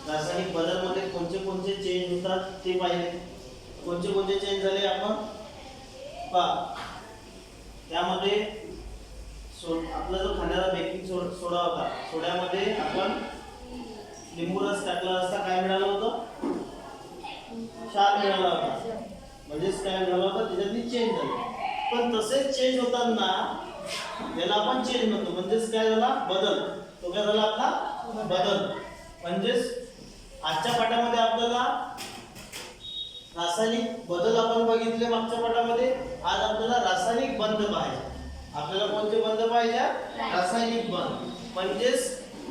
रासायनिक बदलमध्ये कोणते कोणते चेंज होतात ते पाहिले. कोणते कोणते चेंज झाले आपण पहा. त्यामध्ये आपला जो खाण्याचा बेकिंग सोडा होता, सोड्यामध्ये आपण लिंबू रस टाकला असता काय मिळालं होतं? क्षार मिळाला होता. म्हणजेच काय झालं होतं, त्याच्यातली चेंज झाली. पण तसेच चेंज होताना याला आपण चेंज म्हणतो. म्हणजेच काय झाला? बदल. तो काय झाला आपला? बदल. म्हणजेच आजच्या पाठामध्ये आपल्याला रासायनिक बदल आपण बघितले मागच्या पाठामध्ये. आज आपल्याला रासायनिक बंध पाहिजे. आपल्याला कोणते बंध पाहिजे? रासायनिक बंध म्हणजेच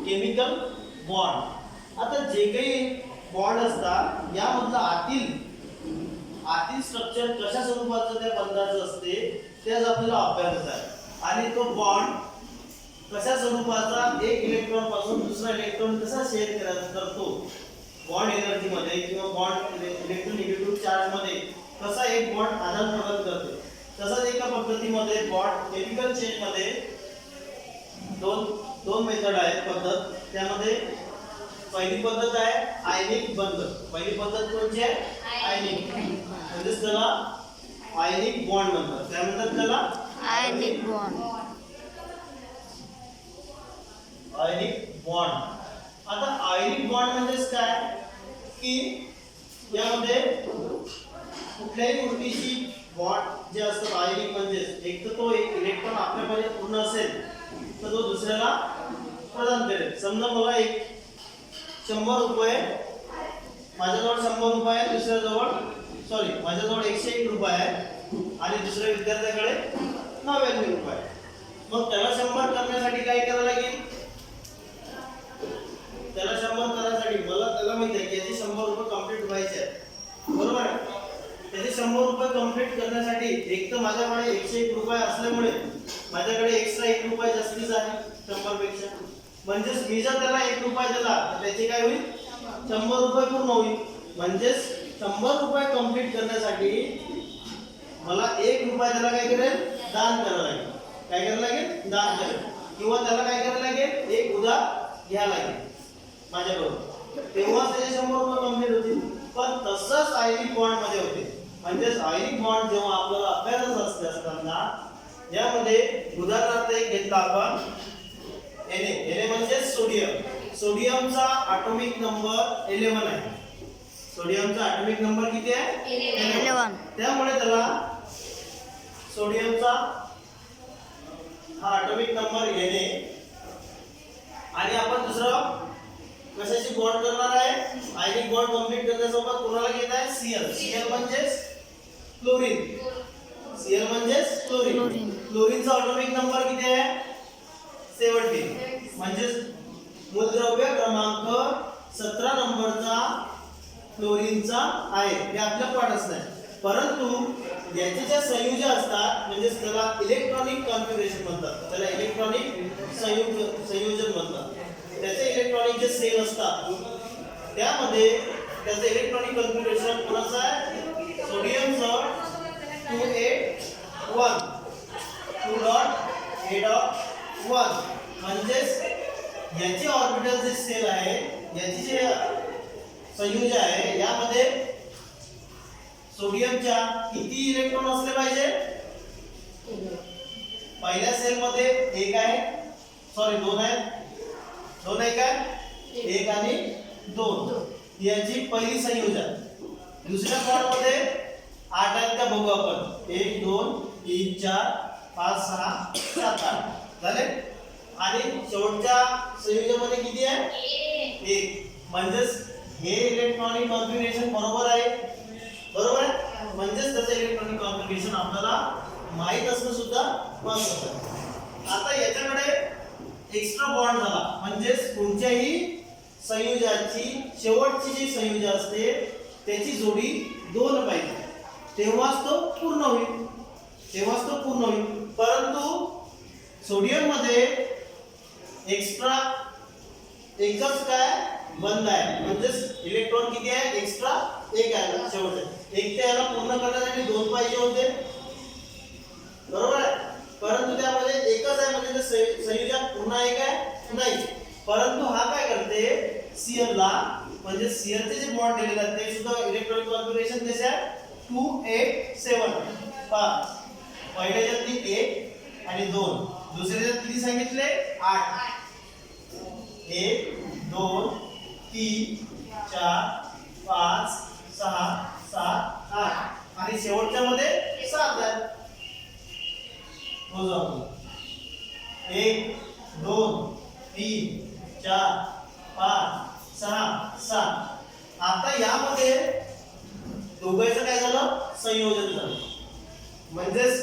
केमिकल बॉन्ड. आता जे काही बॉन्ड असतात यामधला आतील स्ट्रक्चर कशा स्वरूपाचं त्या बंधाचं असते तेच आपल्याला अभ्यासायचं आहे. आणि तो बॉन्ड कशा स्वरूपाचा एक इलेक्ट्रॉन पासून दुसरा इलेक्ट्रॉन कसा शेअर करतो बॉन्ड एनर्जी मध्ये किंवा बॉन्ड इलेक्ट्रोनिगेटिव्ह चार्ज मध्ये कसा एक बॉन्ड आदान प्रदान करतो. तसंच एका पद्धतीमध्ये बॉन्ड केमिकल चेंज मध्ये दोन मेथड आहेत पद्धत. त्यामध्ये पहिली पद्धत आहे आयनिक बंध. पहिली पद्धत कोणती आहे? आयनिक. म्हणजेच त्याला आयनिक बॉन्ड म्हणतात. काय म्हणतात त्याला? Ionic bond. Ionic bond. आता आयनिक बॉन्ड म्हणजेच काय की यामध्ये कुठल्याही गोष्टीची बॉन्ड जे असतात आयनिक म्हणजेच एक तर तो एक इलेक्ट्रॉन आपल्याकडे पूर्ण असेल तर तो दुसऱ्याला प्रदान करेल. समजा मला एक 100 रुपये माझ्याजवळ 100 रुपये आहे, दुसऱ्याजवळ माझ्याजवळ 101 रुपये आहे आणि दुसऱ्या विद्यार्थ्याकडे 99 रुपये. मग त्याला 100 करण्यासाठी काय करावं लागेल? त्याला 100 करण्यासाठी त्याला माहिती आहे की याचे 100 रुपये कंप्लीट व्हायचे आहेत. बरोबर आहे? त्याचे 100 रुपये कंप्लीट करण्यासाठी एक तर माझ्याकडे 101 रुपये असल्यामुळे माझ्याकडे एक्स्ट्रा 1 रुपये जास्तीच आहे 100 पेक्षा. म्हणजेच मी जर त्याला 1 रुपया दिला तर त्याचे काय होईल? 100 रुपये पूर्ण होईल. म्हणजेच 100 रुपये कंप्लीट करण्यासाठी मला 1 रुपया त्याला काय करेल? दान करावं लागेल. काय करावं लागेल? दान करेल. किंवा त्याला काय करावं लागेल? एक उधार घ्यावं लागेल माझ्याकडून. तेव्हा त्याचे 100 रुपये कंप्लीट होतील. पण तसंच आयनिक बॉन्ड मध्ये होते. म्हणजेच आयनिक बॉन्ड जेव्हा आपल्याला अभ्यासात असताना यामध्ये उदाहरणार्थ एक घेतला आपण Na म्हणजे सोडियम. सोडियमचा ॲटॉमिक नंबर 11 आहे. सोडियमचा ॲटॉमिक नंबर किती आहे? 11. त्यामुळे त्याला सोडियमचा हा ॲटॉमिक नंबर Na आणि आपण दुसरं कशाची बॉन्ड करणार आहे? आयनिक बॉन्ड कंप्लीट करण्यासोबत कोणाला घेत आहे? Cl म्हणजेच क्लोरीन. Cl म्हणजेच क्लोरीन. क्लोरीनचा ॲटॉमिक नंबर किती आहे? 17. म्हणजेच मूलद्रव्य क्रमांक 17 नंबरचा क्लोरीनचा आहे. हे आपल्या पाठात नाही. परंतु याचे जे संयोजन असतात म्हणजेच त्याला इलेक्ट्रॉनिक कॉन्फिगरेशन म्हणतात. त्याला इलेक्ट्रॉनिक संयोजन म्हणतात. त्याचे इलेक्ट्रॉनिक जे सेल असतात त्यामध्ये त्याचं इलेक्ट्रॉनिक कॉन्फिगरेशन कोणाचं आहे? सोडियमचं 281 2.8.1. म्हणजेच याचे ऑर्बिटल जे सेल आहे याची जे संयोजन आहे यामध्ये सोडियमच्या किती इलेक्ट्रॉन असले पाहिजे? पहिल्या सेल मध्ये 1 आहे, 2 आहेत. 2 आहे काय? 1 आणि 2 याची पहिली संयोजन. दुसऱ्या बॉन्ड मध्ये 8 आहेत का बघू आपण. 1 2 3 4 5 6 7 8 झाले. आणि शेवटच्या संयोजन मध्ये किती आहे? 1. म्हणजेच हे इलेक्ट्रॉनिक कॉन्फिगरेशन बरोबर आहे. बरोबर आहे? म्हणजेच त्याचं इलेक्ट्रॉनिक कॉन्फिगरेशन आपल्याला माहित असणं सुद्धा महत्त्वाचं आहे. आता याच्याकडे एक्स्ट्रा बॉन्ड झाला म्हणजेच कोणत्याही संयोजनाची शेवटची जी संयोजन असते त्याची जोडी 2 पाहिजे तेव्हाच तो पूर्ण होईल. परंतु सोडियम मध्ये एक्स्ट्रा एकच काय बंद आहे. म्हणजेच इलेक्ट्रॉन किती आहे? एक्स्ट्रा 1 आहे शेवटचे. एक ते याला पूर्ण करण्यासाठी 2 पाहिजे होते. बरोबर आहे? परंतु त्यामध्ये एकच आहे म्हणजे संयोजन पुन्हा 1 आहे नाही. परंतु हा काय करते? Cl ला म्हणजे Cl चे जे बॉन्ड दिलेले आहेत ते सुद्धा इलेक्ट्रॉनिक कॉन्फिगरेशन कसे आहे 287 पहा पहिल्याच्यातली 1 आणि 2 दुसऱ्याच्यात किती सांगितले 8 1 2 3 4 5 6 7 8 आणि शेवटच्या मध्ये 7 आहे मोजू आपण 1 2 3 4 5 6 7 आता यामध्ये दोघांचं काय झालं संयोजन झालं म्हणजेच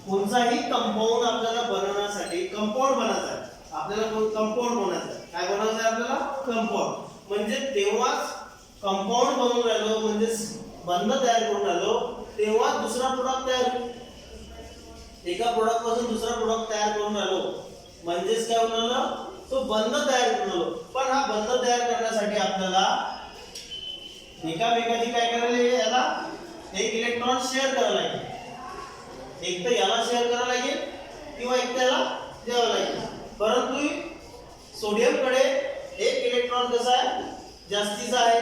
कोणताही कंपाऊंड आपल्याला बनवण्यासाठी कंपाऊंड बनायचा आहे आपल्याला कंपाऊंड बनायचं आहे काय बनायचं आहे आपल्याला कंपाऊंड म्हणजे तेव्हाच कंपाऊंड बनवून राहिलो म्हणजे बंध तयार करून राहिलो तेव्हा दुसरा प्रोडक्ट तयार होईल एका प्रोडक्ट पासून दुसरा प्रोडक्ट तयार करून राहिलो म्हणजेच काय होणार तो बंध तयार करून राहिलो पण हा बंध तयार करण्यासाठी आपल्याला एकामेकाची काय करायला याला एक इलेक्ट्रॉन शेअर करायला लागेल एक तर याला शेअर करायला लागेल किंवा एक त्याला द्यावं लागेल परंतु सोडियम कडे एक इलेक्ट्रॉन कसा आहे जास्तीचा आहे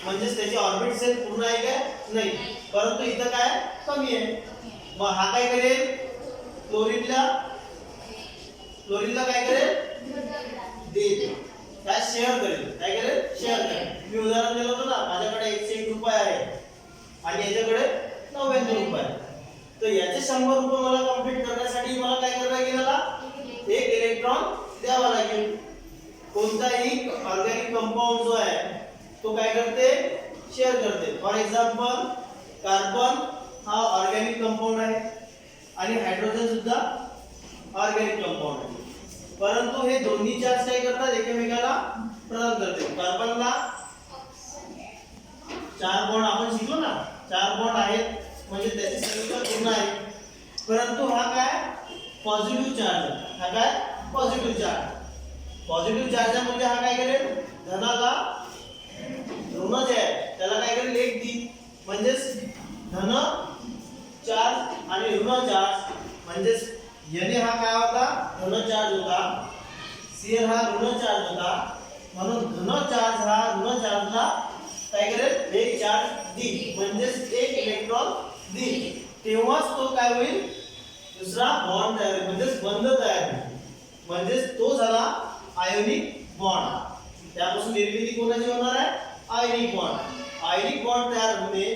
म्हणजे त्याची ऑर्बिट सेल पूर्ण आहे का नाही परंतु इथं काय कमी आहे मग हा काय करेल क्लोरीनला काय करेल देईल काय शेअर करेल काय करेल शेअर करेल मी उदाहरण दिलं होतं ना माझ्याकडे 101 रुपये आहे आणि याच्याकडे 99 रुपये आहे तर याचे 100 रुपये मला कंप्लीट करण्यासाठी मला काय करावं लागेल मला एक इलेक्ट्रॉन द्यावा लागेल कोणताही ऑर्गॅनिक कंपाऊंड जो आहे तो काय करते शेअर करते फॉर एक्झाम्पल कार्बन हा ऑर्गॅनिक कंपाऊंड आहे आणि हायड्रोजन सुद्धा ऑर्गॅनिक कंपाऊंड आहे परंतु हे दोन्ही चार्ज काय करतात एकमेकाला प्रदान करते कार्बनला 4 बॉन्ड आपण शिकलो ना 4 बॉन्ड आहेत म्हणजे त्याची संख्या पूर्ण आहे परंतु हा काय पॉझिटिव्ह चार्ज हा काय पॉझिटिव्ह चार्ज म्हणजे हा काय करेल धनाला ऋण जे आहे त्याला काय करेल एक दी म्हणजेच धन चार्ज आणि ऋण चार्ज म्हणजेच Na हा काय होता धन चार्ज होता Cl हा ऋण चार्ज होता म्हणून धन चार्ज हा ऋण चार्जला काय करेल एक चार्ज दी म्हणजेच एक इलेक्ट्रॉन दी तेव्हाच तो काय होईल दुसरा बॉन्ड तयार म्हणजेच बंध तयार होईल म्हणजेच तो झाला आयोनिक बॉन्ड त्यापासून निर्मिती कोणाची होणार आहे आयोनिक बॉन्ड तयार होणे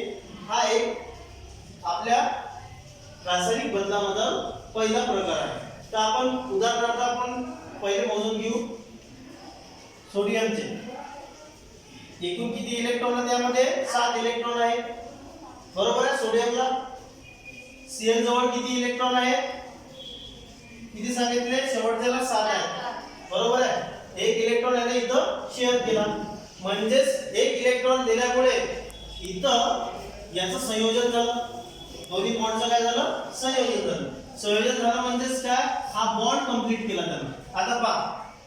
हा एक आपल्या रासायनिक बदलामधील पहिला प्रकार आहे तर आपण उदाहरणार्थ आपण पहिले मोजून घेऊ सोडियमचे एकूण किती इलेक्ट्रॉन आहे त्यामध्ये 7 इलेक्ट्रॉन आहेत बरोबर आहे सोडियमला Cl जवळ किती इलेक्ट्रॉन आहेत किती सांगितले शेवटच्याला 7 आहेत बरोबर आहे एक इलेक्ट्रॉन याने इथं शेअर केला म्हणजेच एक इलेक्ट्रॉन दिल्यामुळे इथं याचं संयोजन झालं दोन्ही बॉन्डचं काय झालं संयोजन झालं म्हणजेच काय हा बॉन्ड कंप्लीट केला त्याने आता पहा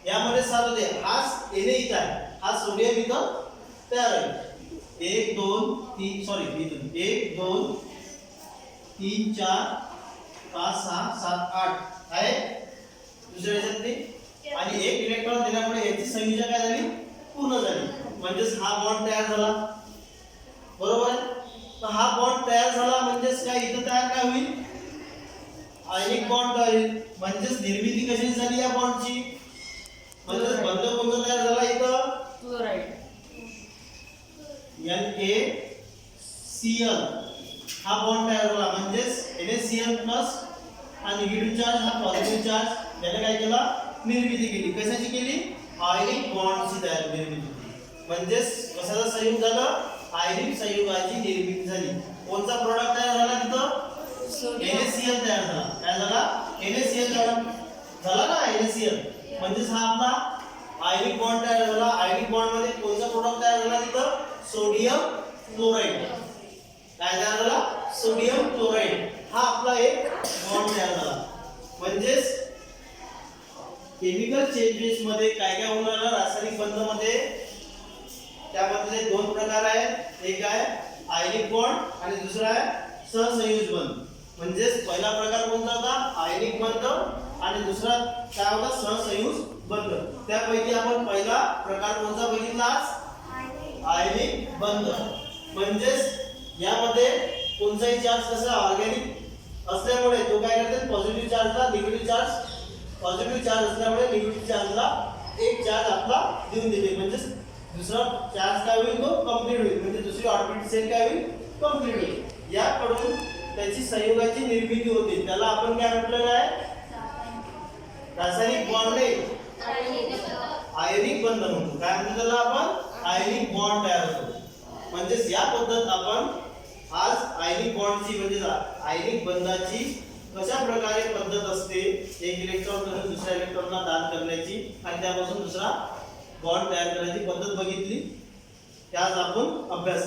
यामध्ये 7 होते हाच Na इथं आहे हा सोडियम इथं तयार आहे 1 2 3 सॉरी 1 2 3 4 5 6 7 8 आहे दुसऱ्या ह्याच्यातली आणि एक इलेक्ट्रॉन दिल्यामुळे याची संयोजन काय झाली पूर्ण झाली म्हणजेच हा बॉन्ड तयार झाला बरोबर आहे तर हा बॉन्ड तयार झाला म्हणजेच काय इथं तयार काय होईल आयनिक बॉन्ड होईल म्हणजेच निर्मिती कशी झाली या बॉन्डची म्हणजेच बंध कोणता तयार झाला इथं क्लोराइड NaCl हा बॉन्ड तयार झाला म्हणजेच NaCl+ हा निगेटिव्ह चार्ज हा पॉझिटिव्ह चार्ज याने काय केला निर्मिती केली कशाची केली आयनिक बॉन्डची निर्मिती केली म्हणजेच कशाचा संयोग झाला आयनिक संयुगाची निर्मिती झाली कोणता प्रोडक्ट तयार झाला तिथं NaCl तयार झाला काय झाला NaCl झाला ना NaCl म्हणजेच हा आपला आयनिक बॉन्ड तयार झाला आयनिक बॉन्ड मध्ये कोणता प्रोडक्ट तयार झाला तिथं सोडियम क्लोराइड काय तयार झाला सोडियम क्लोराइड हा आपला एक बॉन्ड तयार झाला म्हणजेच केमिकल चेंजेस मध्ये काय काय होणार रासायनिक बंध मध्ये त्यामध्ये 2 प्रकार आहेत एक आहे आयनिक बॉन्ड आणि दुसरा आहे सहसंयोज बंध म्हणजेच पहिला प्रकार कोणता होता आयनिक बंध आणि दुसरा काय होता सहसंयोज बंध त्यापैकी आपण पहिला प्रकार कोणता बघितला आयनिक बंध. म्हणजेच यामध्ये कोणताही चार्ज कसा ऑर्गॅनिक असल्यामुळे तो काय करते, पॉझिटिव्ह चार्जला निगेटिव्ह चार्ज, पॉझिटिव्ह चार्ज असल्यामुळे निगेटिव्ह चार्जला एक चार्ज आपला देऊन देते. म्हणजे दुसरा चार्ज काय होईल, तो कंप्लीट होईल. म्हणजे दुसरी ऑर्बिट सेल काय होईल, कंप्लीट होईल. याकडून त्याची संयोगाची निर्मिती होते. त्याला आपण काय म्हटलेलं आहे, रासायनिक बॉन्ड नाही, आयनिक बंध म्हणतो. काय म्हणतो त्याला आपण, आयनिक बॉन्ड तयार होतो. म्हणजेच या पद्धत आपण आज आयनिक बॉन्डची म्हणजे आयनिक बंधाची कशा प्रकारे पद्धत असते, एक इलेक्ट्रॉन कडून दुसऱ्या इलेक्ट्रॉनला दान करण्याची आणि त्यापासून दुसरा बॉन्ड तयार करण्याची पद्धत बघितली. त्याच आपण अभ्यास